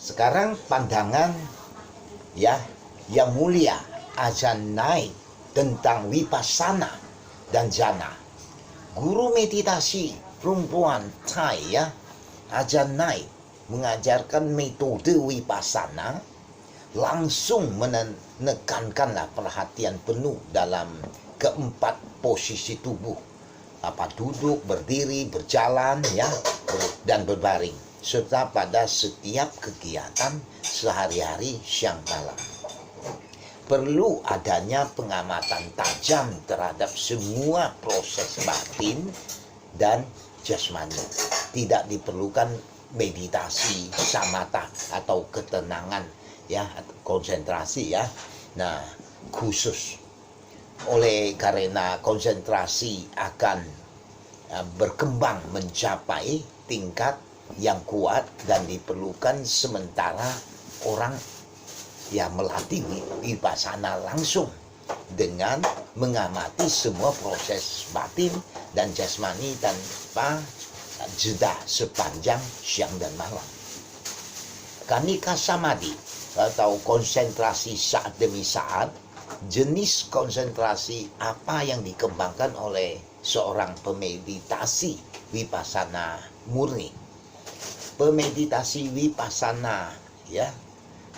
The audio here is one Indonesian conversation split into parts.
Sekarang pandangan ya yang mulia Ajahn tentang vipassana dan jhana. Guru meditasi perempuan Thai ya, Ajahn mengajarkan metode vipassana, langsung menekankanlah perhatian penuh dalam keempat posisi tubuh, duduk, berdiri, berjalan ya, dan berbaring, serta pada setiap kegiatan sehari-hari siang malam. Perlu adanya pengamatan tajam terhadap semua proses batin dan jasmani. Tidak diperlukan meditasi samatha atau ketenangan ya, konsentrasi ya. Nah, khusus oleh karena konsentrasi akan berkembang mencapai tingkat yang kuat dan diperlukan sementara orang ya melatih vipassana langsung dengan mengamati semua proses batin dan jasmani tanpa jeda sepanjang siang dan malam. Kanika samadhi atau konsentrasi saat demi saat, jenis konsentrasi apa yang dikembangkan oleh seorang pemeditasi vipassana murni. Pemeditasi vipassana ya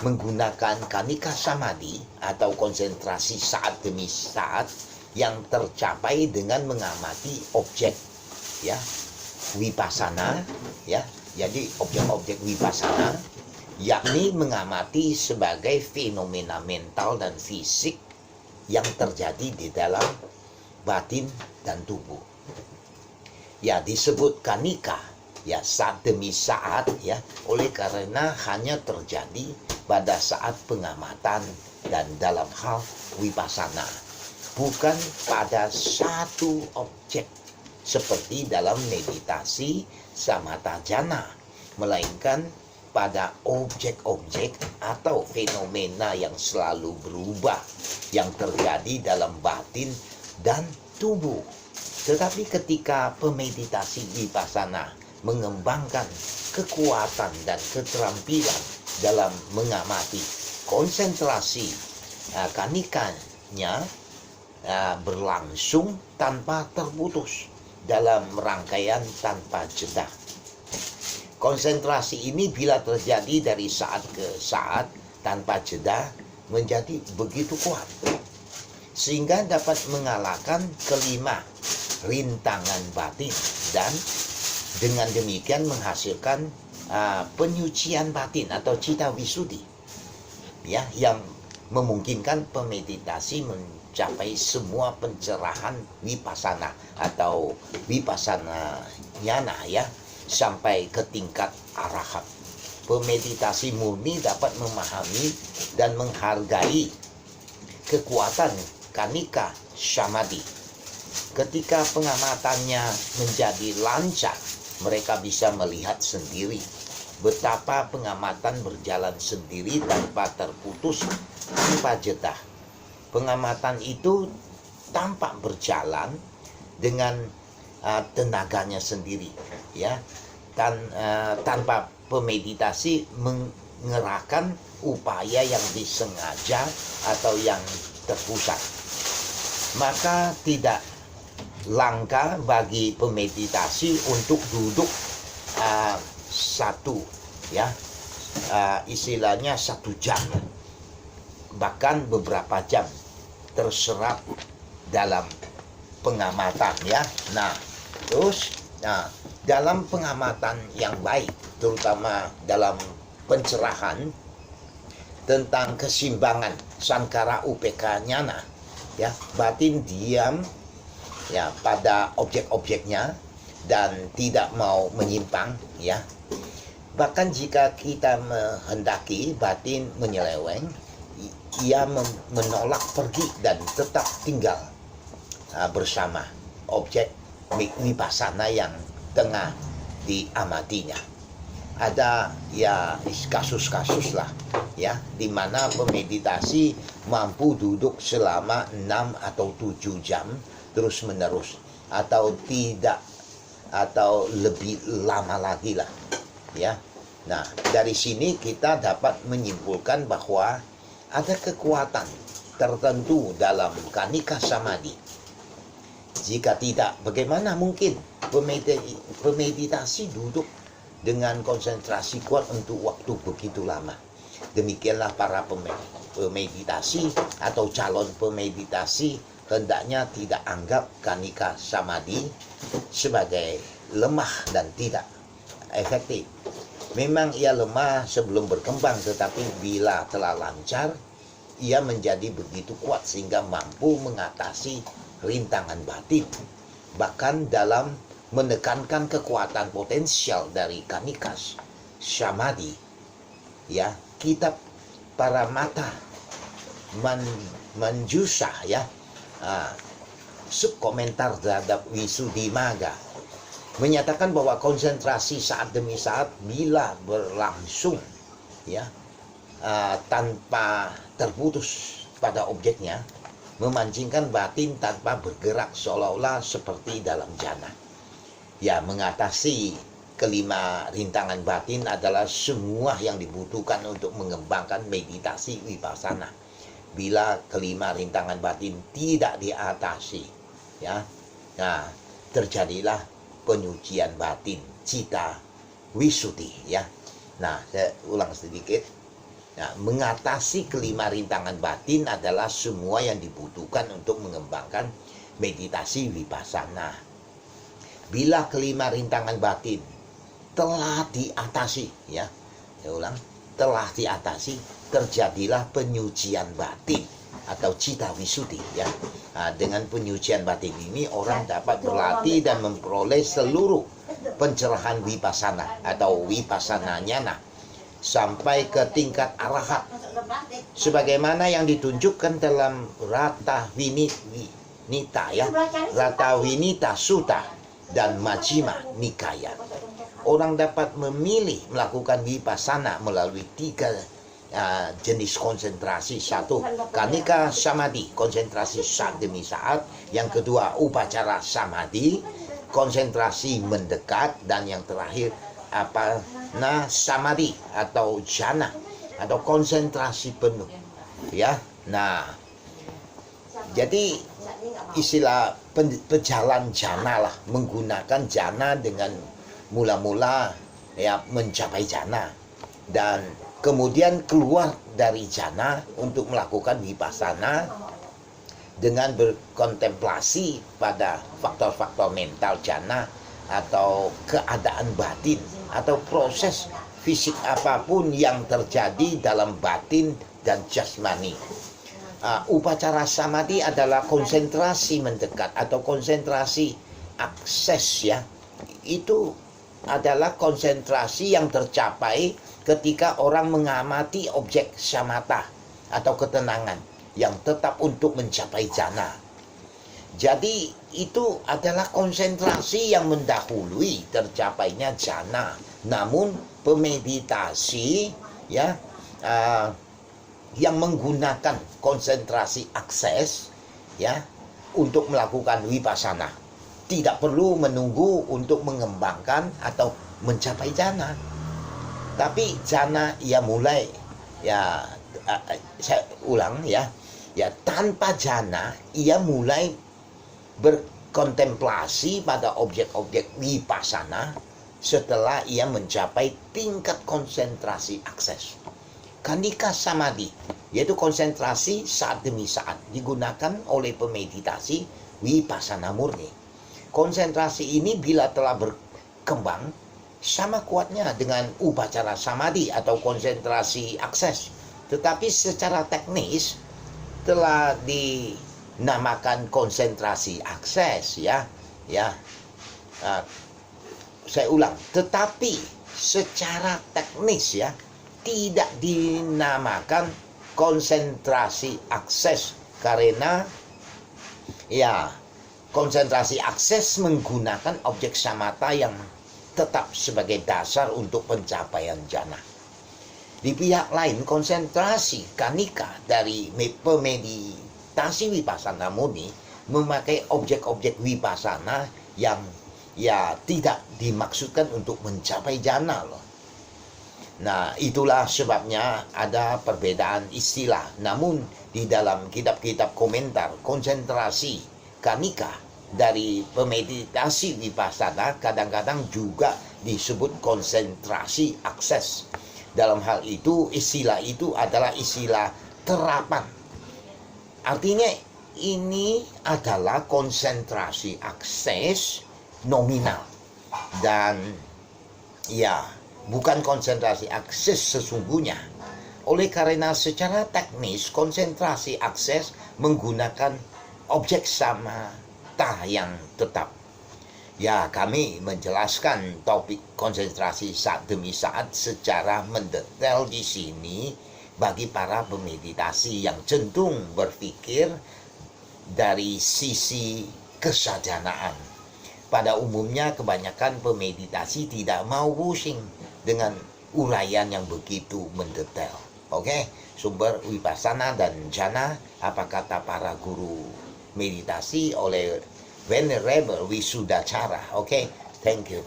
menggunakan kanika samadhi atau konsentrasi saat demi saat yang tercapai dengan mengamati objek ya vipassana ya. Jadi objek-objek vipassana yakni mengamati sebagai fenomena mental dan fisik yang terjadi di dalam batin dan tubuh. Ya, disebut kanika ya saat demi saat ya, oleh karena hanya terjadi pada saat pengamatan dan dalam hal vipassana, bukan pada satu objek seperti dalam meditasi samatha jhana, melainkan pada objek-objek atau fenomena yang selalu berubah yang terjadi dalam batin dan tubuh. Tetapi ketika pemeditasi vipassana mengembangkan kekuatan dan keterampilan dalam mengamati konsentrasi kanikanya berlangsung tanpa terputus dalam rangkaian tanpa jeda. Konsentrasi ini bila terjadi dari saat ke saat tanpa jeda menjadi begitu kuat sehingga dapat mengalahkan kelima rintangan batin dan dengan demikian menghasilkan penyucian batin atau citta visuddhi ya, yang memungkinkan pemeditasi mencapai semua pencerahan vipassana atau vipassana jnana ya, sampai ke tingkat arahat. Pemeditasi murni dapat memahami dan menghargai kekuatan kanika samadhi. Ketika pengamatannya menjadi lancar, mereka bisa melihat sendiri betapa pengamatan berjalan sendiri tanpa terputus, tanpa jeda. Pengamatan itu tampak berjalan dengan tenaganya sendiri ya, tanpa pemeditasi mengerahkan upaya yang disengaja atau yang terpusat. Maka tidak langka bagi pemeditasi untuk duduk istilahnya 1 jam, bahkan beberapa jam terserap dalam pengamatan ya. Nah, terus dalam pengamatan yang baik, terutama dalam pencerahan tentang keseimbangan sankara upeka jnana ya, batin diam ya pada objek-objeknya dan tidak mau menyimpang ya. Bahkan jika kita menghendaki batin menyeleweng, ia menolak pergi dan tetap tinggal bersama objek vipassana yang tengah diamatinya. Ada ya kasus-kasus lah ya, di mana pemeditasi mampu duduk selama 6 atau 7 jam terus menerus, atau tidak, atau lebih lama lagi lah ya. Nah, dari sini kita dapat menyimpulkan bahwa ada kekuatan tertentu dalam Kanika Samadhi. Jika tidak, bagaimana mungkin pemeditasi duduk dengan konsentrasi kuat untuk waktu begitu lama? Demikianlah para pemeditasi atau calon pemeditasi hendaknya tidak anggap Kanika Samadhi sebagai lemah dan tidak efektif. Memang ia lemah sebelum berkembang, tetapi bila telah lancar, ia menjadi begitu kuat sehingga mampu mengatasi rintangan batin. Bahkan dalam menekankan kekuatan potensial dari Kanika Samadhi, ya, kitab Paramata Manjusa, ya, subkomentar terhadap Visuddhimagga, menyatakan bahwa konsentrasi saat demi saat bila berlangsung, ya, tanpa terputus pada objeknya, memancingkan batin tanpa bergerak seolah-olah seperti dalam jana. Ya, mengatasi kelima rintangan batin adalah semua yang dibutuhkan untuk mengembangkan meditasi vipassana. Bila kelima rintangan batin tidak diatasi, ya, nah, terjadilah penyucian batin, cita wisuddhi, ya. Nah, saya ulang sedikit. Nah, mengatasi kelima rintangan batin adalah semua yang dibutuhkan untuk mengembangkan meditasi vipassana. Bila kelima rintangan batin telah diatasi, ya, saya ulang, telah diatasi, terjadilah penyucian batin atau cita wisuddhi, ya. Nah, dengan penyucian batin ini orang dapat berlatih dan memperoleh seluruh pencerahan vipassana atau vipassana nyana sampai ke tingkat arahat, sebagaimana yang ditunjukkan dalam Rata Vinita, ya, Rata Vinita Sutta dan Majjhima Nikaya. Orang dapat memilih melakukan vipassana melalui tiga jenis konsentrasi. Satu, Kanika Samadhi, konsentrasi saat demi saat. Yang kedua, Upacara Samadhi, konsentrasi mendekat. Dan yang terakhir, Samadhi atau jhana atau konsentrasi penuh, ya. Nah, jadi istilah pejalan jhana lah, menggunakan jhana dengan mula-mula, ya, mencapai jhana dan kemudian keluar dari jhana untuk melakukan vipassana dengan berkontemplasi pada faktor-faktor mental jhana atau keadaan batin atau proses fisik apapun yang terjadi dalam batin dan jasmani. Upacara samadhi adalah konsentrasi mendekat atau konsentrasi akses, ya. Itu adalah konsentrasi yang tercapai ketika orang mengamati objek samatha atau ketenangan yang tetap untuk mencapai jhana. Jadi itu adalah konsentrasi yang mendahului tercapainya jhana. Namun pemeditasi, ya, yang menggunakan konsentrasi akses, ya, untuk melakukan vipassana tidak perlu menunggu untuk mengembangkan atau mencapai jhana. Tapi jhana ia mulai, ya, saya ulang, ya, tanpa jhana ia mulai berkontemplasi pada objek-objek vipassana setelah ia mencapai tingkat konsentrasi akses. Kanika Samadhi, yaitu konsentrasi saat demi saat, digunakan oleh pemeditasi vipassana murni. Konsentrasi ini bila telah berkembang sama kuatnya dengan upacara samadhi atau konsentrasi akses, tetapi secara teknis telah dinamakan konsentrasi akses, ya. Saya ulang, tetapi secara teknis, ya, tidak dinamakan konsentrasi akses karena, ya, konsentrasi akses menggunakan objek samatha yang tetap sebagai dasar untuk pencapaian jhana. Di pihak lain, konsentrasi kanika dari pemeditasi vipassana murni memakai objek-objek vipassana yang, ya, tidak dimaksudkan untuk mencapai jhana loh. Nah, itulah sebabnya ada perbedaan istilah. Namun, di dalam kitab-kitab komentar, konsentrasi kanika dari pemeditasi vipassana kadang-kadang juga disebut konsentrasi akses. Dalam hal itu, istilah itu adalah istilah terapan. Artinya, ini adalah konsentrasi akses nominal. Dan, ya, bukan konsentrasi akses sesungguhnya. Oleh karena secara teknis konsentrasi akses menggunakan objek samata yang tetap. Ya, kami menjelaskan topik konsentrasi saat demi saat secara mendetail di sini bagi para pemeditasi yang cenderung berpikir dari sisi kesajanaan. Pada umumnya kebanyakan pemeditasi tidak mau pusing dengan uraian yang begitu mendetail. Oke, sumber vipassana dan jhana, apa kata para guru meditasi oleh Venerable Wisudacara. Oke, thank you.